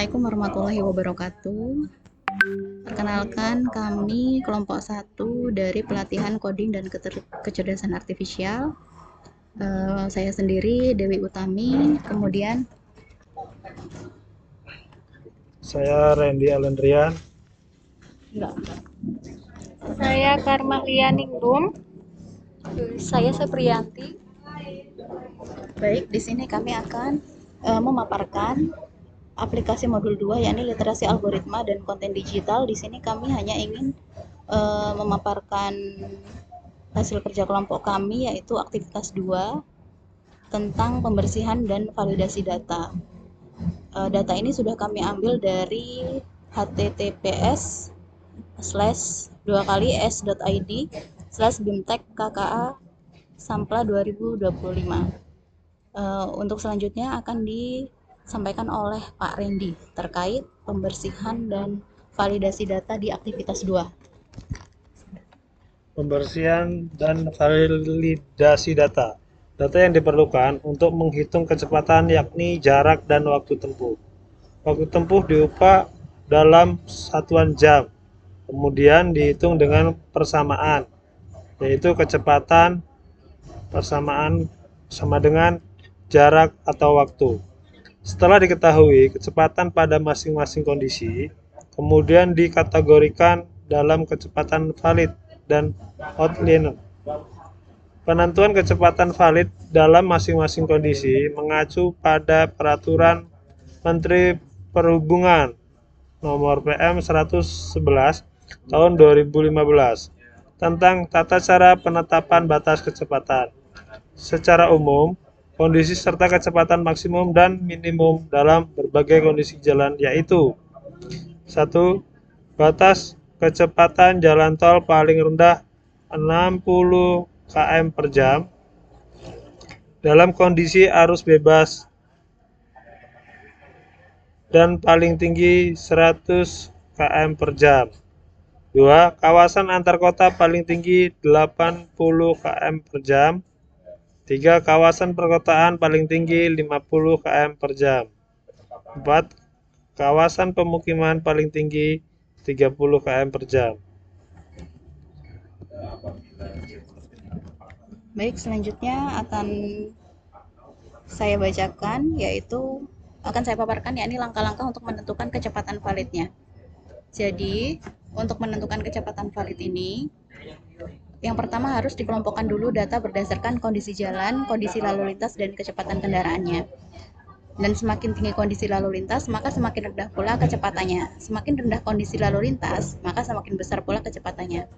Assalamualaikum warahmatullahi wabarakatuh. Perkenalkan, kami kelompok 1 dari pelatihan coding dan kecerdasan artifisial. Saya sendiri Dewi Utami, kemudian Saya Randy Alendrian. Saya Karmalia Ningrum. Saya Sepriyanti. Baik, di sini kami akan memaparkan aplikasi modul 2 yakni literasi algoritma dan konten digital. Di sini kami hanya ingin memaparkan hasil kerja kelompok kami, yaitu aktivitas 2 tentang pembersihan dan validasi data. Data ini sudah kami ambil dari https://s.id/bimtek-kka sampla 2025. Untuk selanjutnya akan disampaikan oleh Pak Randy terkait pembersihan dan validasi data di aktivitas 2. Pembersihan dan validasi data. Data yang diperlukan untuk menghitung kecepatan yakni jarak dan waktu tempuh. Waktu tempuh diupah dalam satuan jam, kemudian dihitung dengan persamaan, yaitu kecepatan persamaan sama dengan jarak atau waktu. Setelah diketahui kecepatan pada masing-masing kondisi, kemudian dikategorikan dalam kecepatan valid dan outlier. Penentuan kecepatan valid dalam masing-masing kondisi mengacu pada Peraturan Menteri Perhubungan Nomor PM 111 Tahun 2015 tentang tata cara penetapan batas kecepatan. Secara umum, kondisi serta kecepatan maksimum dan minimum dalam berbagai kondisi jalan yaitu 1. Batas kecepatan jalan tol paling rendah 60 km per jam dalam kondisi arus bebas dan paling tinggi 100 km per jam. 2. Kawasan antar kota paling tinggi 80 km per jam. 3. Kawasan perkotaan paling tinggi 50 km per jam. 4. Kawasan pemukiman paling tinggi 30 km per jam. Baik, selanjutnya akan saya bacakan, yaitu akan saya paparkan yakni langkah-langkah untuk menentukan kecepatan validnya. Jadi, untuk menentukan kecepatan valid ini, yang pertama harus dikelompokkan dulu data berdasarkan kondisi jalan, kondisi lalu lintas, dan kecepatan kendaraannya. Dan semakin tinggi kondisi lalu lintas, maka semakin rendah pula kecepatannya. Semakin rendah kondisi lalu lintas, maka semakin besar pula kecepatannya.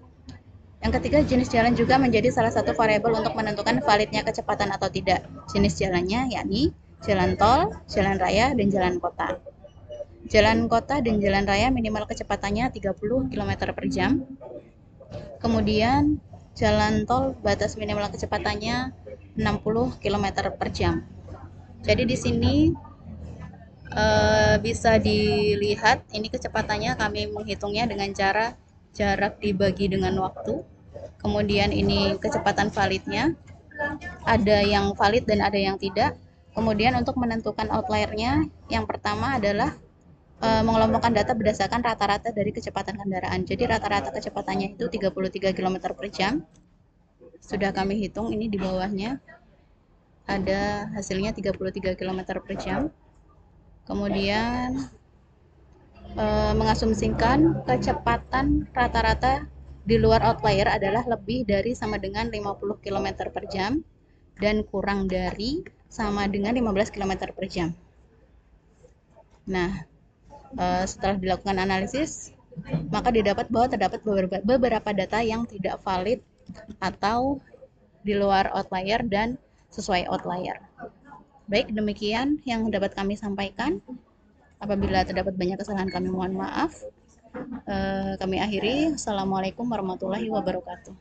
Yang ketiga, jenis jalan juga menjadi salah satu variabel untuk menentukan validnya kecepatan atau tidak. Jenis jalannya yakni jalan tol, jalan raya, dan jalan kota. Jalan kota dan jalan raya minimal kecepatannya 30 km per jam. Kemudian jalan tol batas minimal kecepatannya 60 km per jam. Jadi di sini bisa dilihat ini kecepatannya kami menghitungnya dengan cara jarak dibagi dengan waktu. Kemudian ini kecepatan validnya, ada yang valid dan ada yang tidak. Kemudian untuk menentukan outliernya, yang pertama adalah mengelompokkan data berdasarkan rata-rata dari kecepatan kendaraan. Jadi rata-rata kecepatannya itu 33 km per jam. Sudah kami hitung ini di bawahnya. Ada hasilnya 33 km per jam. Kemudian mengasumsikan kecepatan rata-rata di luar outlier adalah lebih dari sama dengan 50 km per jam dan kurang dari sama dengan 15 km per jam. Nah, setelah dilakukan analisis, maka didapat bahwa terdapat beberapa data yang tidak valid atau di luar outlier dan sesuai outlier. Baik, demikian yang dapat kami sampaikan. Apabila terdapat banyak kesalahan, kami mohon maaf. Kami akhiri. Assalamualaikum warahmatullahi wabarakatuh.